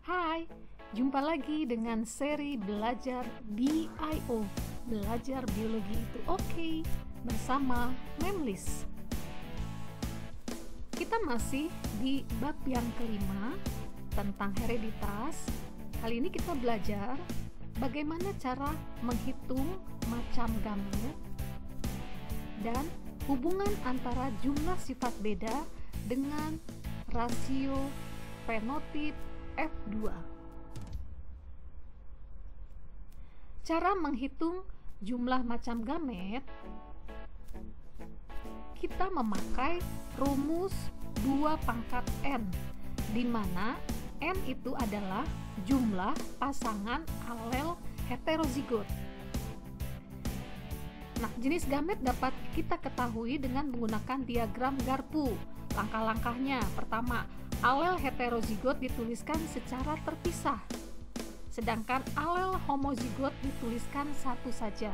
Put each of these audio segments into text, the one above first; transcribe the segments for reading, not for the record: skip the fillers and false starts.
Hai, jumpa lagi dengan seri Belajar BIO, Belajar Biologi itu Oke, bersama Memlis. Kita masih di bab yang kelima tentang hereditas. Kali ini kita belajar bagaimana cara menghitung macam gamet dan hubungan antara jumlah sifat beda dengan rasio fenotip F2. Cara menghitung jumlah macam gamet, kita memakai rumus 2 pangkat N, di mana N itu adalah jumlah pasangan alel heterozigot. Nah, jenis gamet dapat kita ketahui dengan menggunakan diagram Garpu. Langkah-langkahnya, pertama, alel heterozigot dituliskan secara terpisah, sedangkan alel homozigot dituliskan satu saja.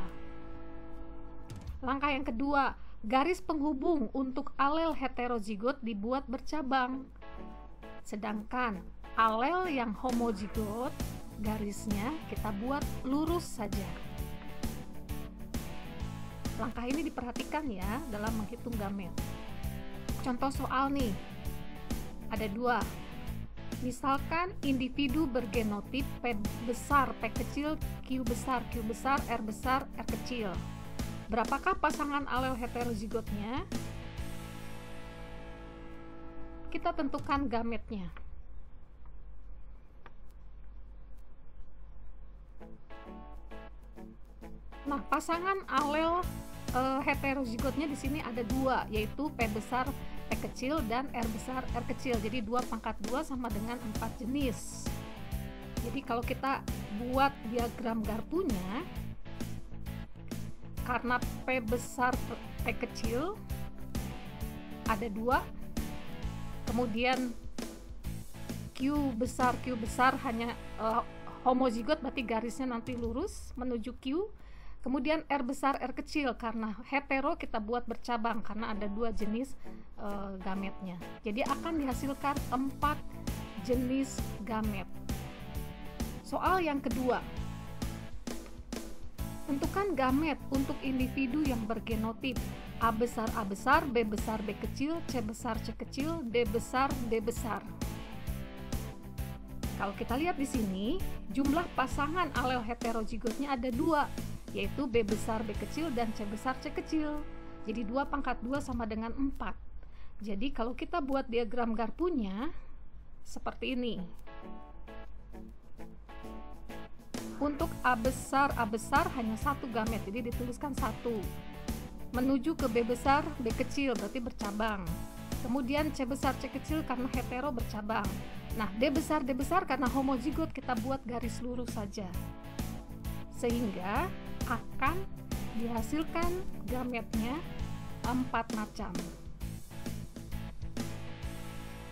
Langkah yang kedua, garis penghubung untuk alel heterozigot dibuat bercabang, sedangkan alel yang homozigot garisnya kita buat lurus saja. Langkah ini diperhatikan ya dalam menghitung gamet. Contoh soal nih, ada 2. Misalkan individu bergenotip P besar, P kecil, Q besar, R besar, R kecil. Berapakah pasangan alel heterozigotnya? Kita tentukan gametnya. Nah, pasangan alel heterozigotnya di sini ada 2, yaitu P besar, P kecil, dan R besar, R kecil. Jadi 2 pangkat 2 sama dengan 4 jenis. Jadi kalau kita buat diagram Garpunya, karena P besar, P kecil ada 2, kemudian Q besar hanya homozigot, berarti garisnya nanti lurus menuju Q. Kemudian R besar, R kecil, karena hetero kita buat bercabang karena ada 2 jenis gametnya. Jadi akan dihasilkan 4 jenis gamet. Soal yang kedua, tentukan gamet untuk individu yang bergenotip A besar, B besar, B kecil, C besar, C kecil, D besar, D besar. Kalau kita lihat di sini, jumlah pasangan alel heterozigotnya ada 2, yaitu B besar, B kecil, dan C besar, C kecil. Jadi 2 pangkat 2 sama dengan 4. Jadi kalau kita buat diagram Garpunya seperti ini. Untuk A besar hanya 1 gamet, jadi dituliskan 1. Menuju ke B besar, B kecil, berarti bercabang. Kemudian C besar, C kecil karena hetero bercabang. Nah, D besar karena homozigot kita buat garis lurus saja. Sehingga akan dihasilkan gametnya 4 macam,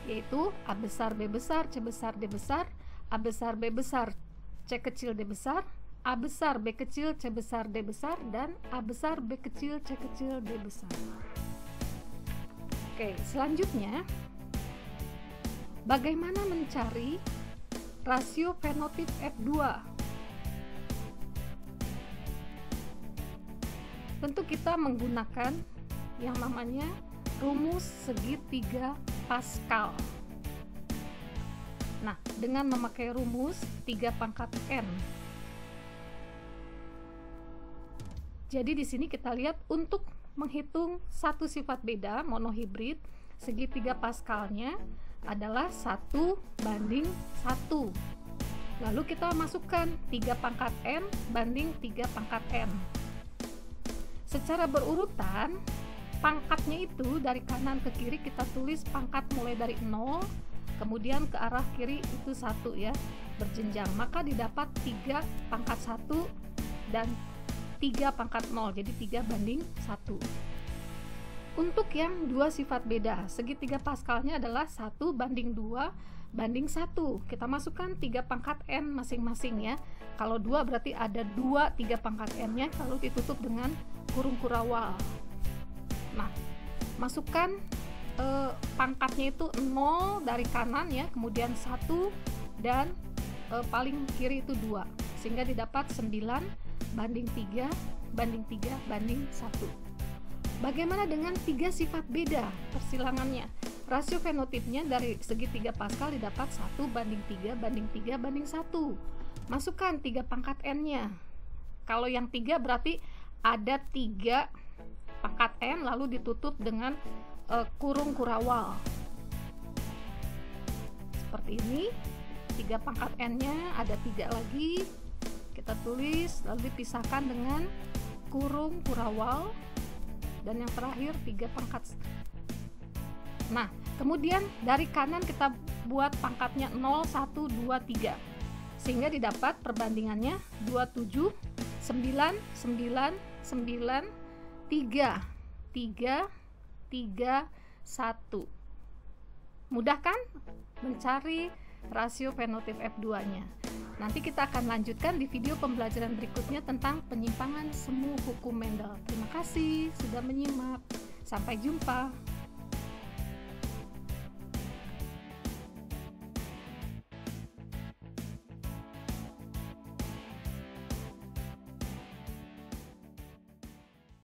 yaitu A besar, B besar, C besar, D besar, A besar, B besar, C kecil, D besar, A besar, B kecil, C besar, D besar, dan A besar, B kecil, C kecil, D besar. Oke, selanjutnya bagaimana mencari rasio fenotip F2? Tentu kita menggunakan yang namanya rumus segitiga Pascal. Nah, dengan memakai rumus 3 pangkat N. Jadi di sini kita lihat untuk menghitung satu sifat beda monohibrid, segitiga Pascalnya adalah 1 banding 1. Lalu kita masukkan 3 pangkat N banding 3 pangkat N. Secara berurutan, pangkatnya itu dari kanan ke kiri kita tulis pangkat mulai dari 0, kemudian ke arah kiri itu 1 ya, berjenjang. Maka didapat 3 pangkat 1 dan 3 pangkat 0, jadi 3 banding 1. Untuk yang 2 sifat beda, segitiga Pascalnya adalah 1 banding 2 banding 1. Kita masukkan 3 pangkat N masing-masing ya. Kalau 2 berarti ada 3 pangkat N-nya kalau ditutup dengan kurung kurawal. Nah, masukkan pangkatnya itu 0 dari kanan ya, kemudian 1 dan paling kiri itu 2, sehingga didapat 9 banding 3 banding 3 banding 1. Bagaimana dengan 3 sifat beda persilangannya? Rasio fenotipnya dari segi 3 Pascal didapat 1 banding 3 banding 3 banding 1. Masukkan 3 pangkat n-nya. Kalau yang 3 berarti ada 3 pangkat n lalu ditutup dengan kurung kurawal. Seperti ini. 3 pangkat n-nya ada 3 lagi. Kita tulis lalu dipisahkan dengan kurung kurawal. Dan yang terakhir 3 pangkat. Nah, kemudian dari kanan kita buat pangkatnya 0, 1, 2, 3. Sehingga didapat perbandingannya 27, 9, 9, 9, 3, 3, 3, 1. Mudah kan mencari rasio fenotip F2-nya? Nanti kita akan lanjutkan di video pembelajaran berikutnya tentang penyimpangan semu hukum Mendel. Terima kasih sudah menyimak. Sampai jumpa.